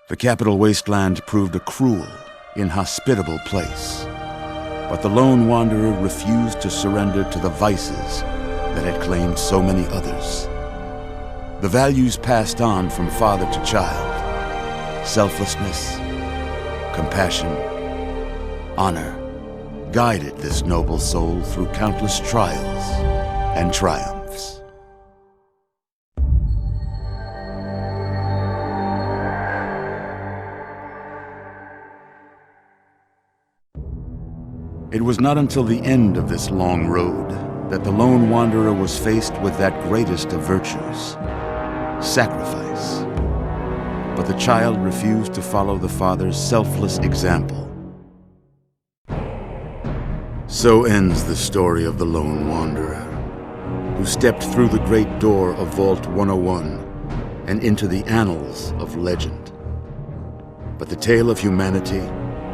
The capital wasteland proved a cruel, inhospitable place. But the lone wanderer refused to surrender to the vices that had claimed so many others. The values passed on from father to child, selflessness, compassion, honor, guided this noble soul through countless trials and triumphs. It was not until the end of this long road that the lone wanderer was faced with that greatest of virtues, sacrifice. But the child refused to follow the father's selfless example. So ends the story of the lone wanderer, who stepped through the great door of Vault 101 and into the annals of legend. But the tale of humanity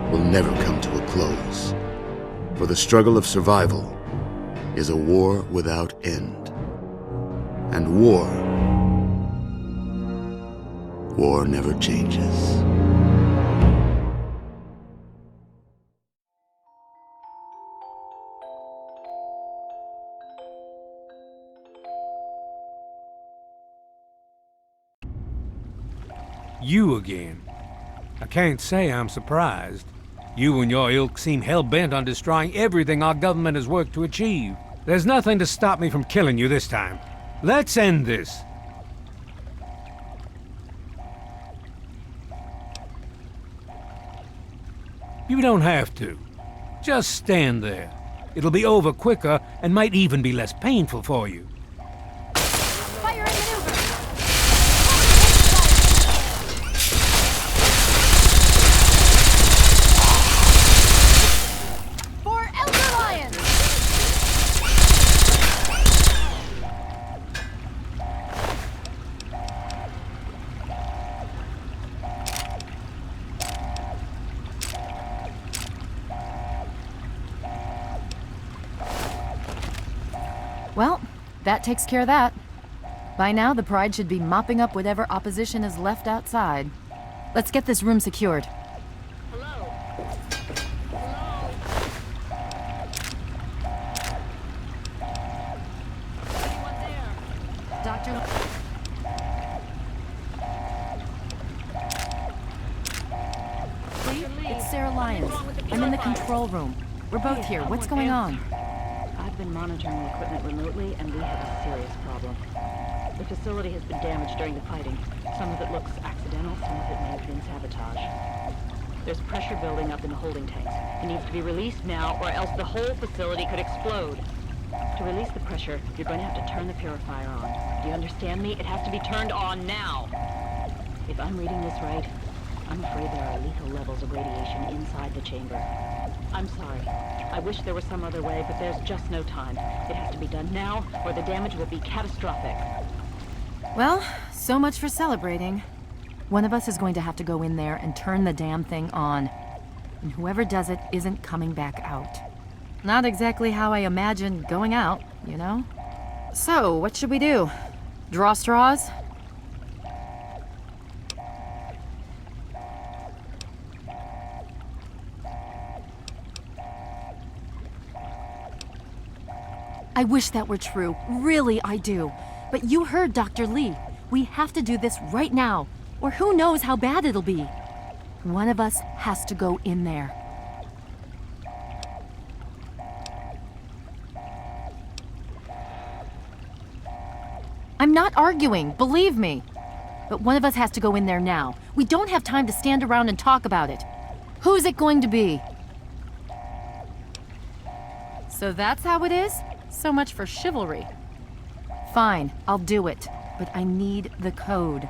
will never come to a close. For the struggle of survival is a war without end. And war never changes. You again. I can't say I'm surprised. You and your ilk seem hell-bent on destroying everything our government has worked to achieve. There's nothing to stop me from killing you this time. Let's end this. You don't have to. Just stand there. It'll be over quicker and might even be less painful for you. Fire and maneuver! For Elder Lions! Well, that takes care of that. By now, the Pride should be mopping up whatever opposition is left outside. Let's get this room secured. Hello? Anyone there? Doctor... Lee, it's Sarah Lyons. I'm in the control room. We're both here. What's going on? I've been monitoring the equipment remotely, and we have a serious problem. The facility has been damaged during the fighting. Some of it looks accidental, some of it may have been sabotage. There's pressure building up in the holding tanks. It needs to be released now, or else the whole facility could explode. To release the pressure, you're going to have to turn the purifier on. Do you understand me? It has to be turned on now. If I'm reading this right, I'm afraid there are lethal levels of radiation inside the chamber. I'm sorry. I wish there was some other way, but there's just no time. It has to be done now, or the damage will be catastrophic. Well, so much for celebrating. One of us is going to have to go in there and turn the damn thing on. And whoever does it isn't coming back out. Not exactly how I imagined going out, you know? So, what should we do? Draw straws? I wish that were true. Really, I do. But you heard Dr. Lee. We have to do this right now, or who knows how bad it'll be. One of us has to go in there. I'm not arguing, believe me. But one of us has to go in there now. We don't have time to stand around and talk about it. Who's it going to be? So that's how it is? So much for chivalry. Fine, I'll do it. But I need the code.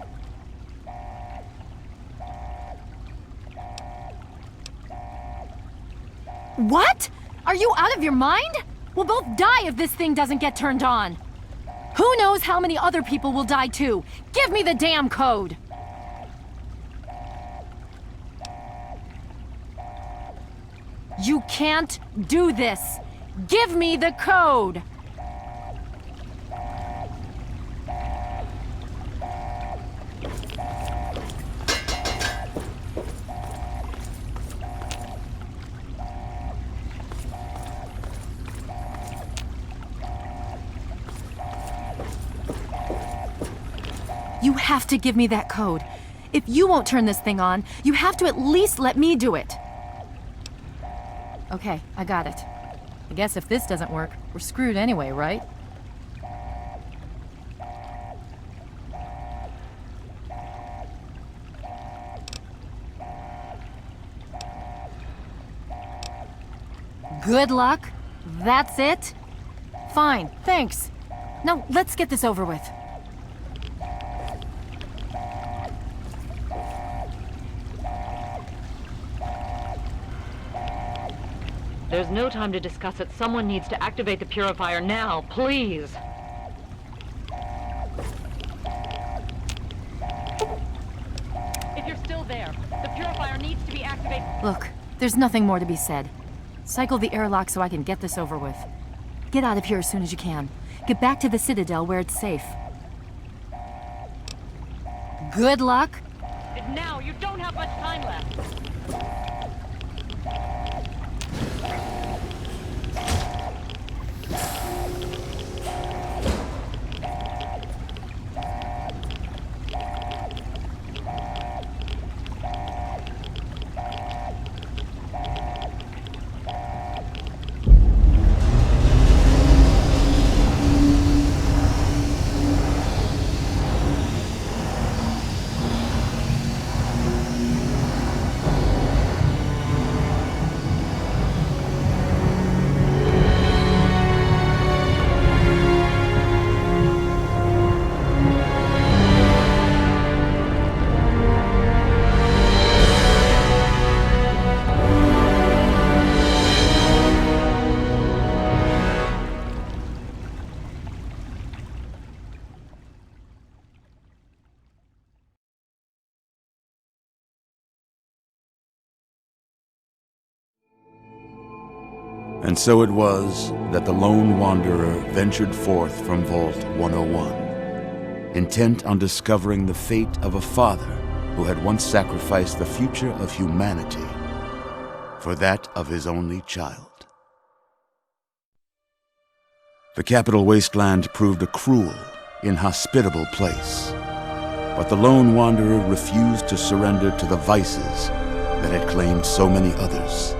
What? Are you out of your mind? We'll both die if this thing doesn't get turned on. Who knows how many other people will die too? Give me the damn code! You can't do this! Give me the code! have to give me that code. If you won't turn this thing on, you have to at least let me do it. Okay, I got it. I guess if this doesn't work, we're screwed anyway, right? Good luck? That's it? Fine, thanks. Now, let's get this over with. There's no time to discuss it. Someone needs to activate the purifier now, please. If you're still there, the purifier needs to be activated. Look, there's nothing more to be said. Cycle the airlock so I can get this over with. Get out of here as soon as you can. Get back to the Citadel where it's safe. Good luck. Now, you don't have much time left. And so it was that the lone wanderer ventured forth from Vault 101, intent on discovering the fate of a father who had once sacrificed the future of humanity for that of his only child. The Capital Wasteland proved a cruel, inhospitable place, but the lone wanderer refused to surrender to the vices that had claimed so many others.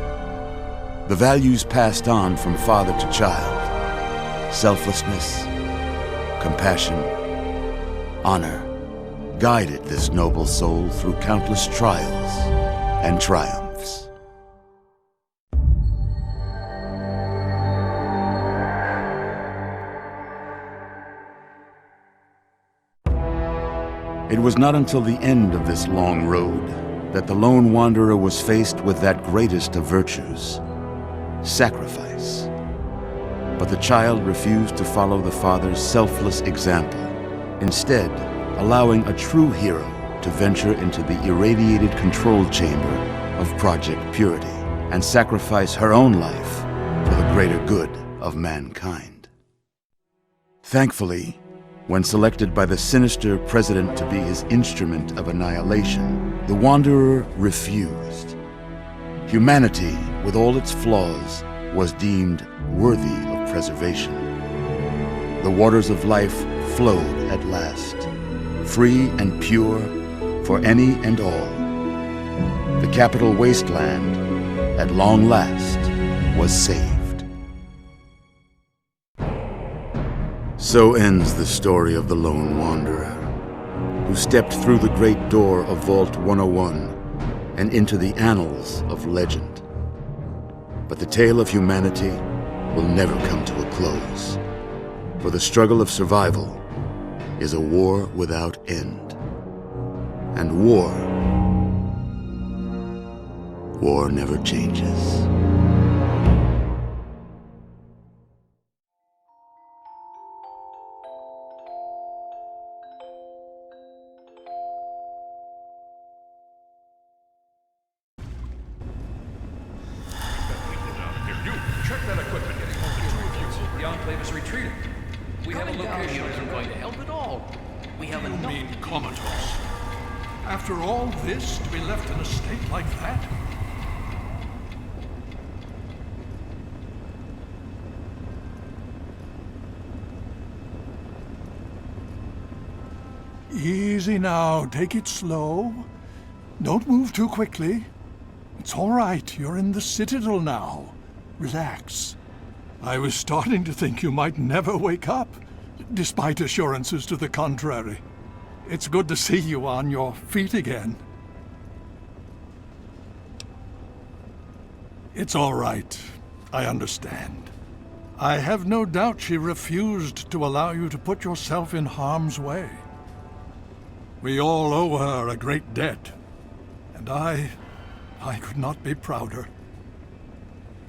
The values passed on from father to child, selflessness, compassion, honor, guided this noble soul through countless trials and triumphs. It was not until the end of this long road that the lone wanderer was faced with that greatest of virtues, sacrifice. But the child refused to follow the father's selfless example, instead allowing a true hero to venture into the irradiated control chamber of Project Purity and sacrifice her own life for the greater good of mankind. Thankfully, when selected by the sinister president to be his instrument of annihilation, the Wanderer refused. Humanity, with all its flaws, was deemed worthy of preservation. The waters of life flowed at last, free and pure for any and all. The Capital Wasteland, at long last, was saved. So ends the story of the Lone Wanderer, who stepped through the great door of Vault 101 and into the annals of legend. But the tale of humanity will never come to a close, for the struggle of survival is a war without end. And war never changes. Check that equipment. The Enclave is retreating. We have a location isn't going to help at all. We have You enough. mean comatose? After all this, to be left in a state like that? Easy now, take it slow. Don't move too quickly. It's all right, you're in the Citadel now. Relax. I was starting to think you might never wake up, despite assurances to the contrary. It's good to see you on your feet again. It's all right. I understand. I have no doubt she refused to allow you to put yourself in harm's way. We all owe her a great debt, and I could not be prouder.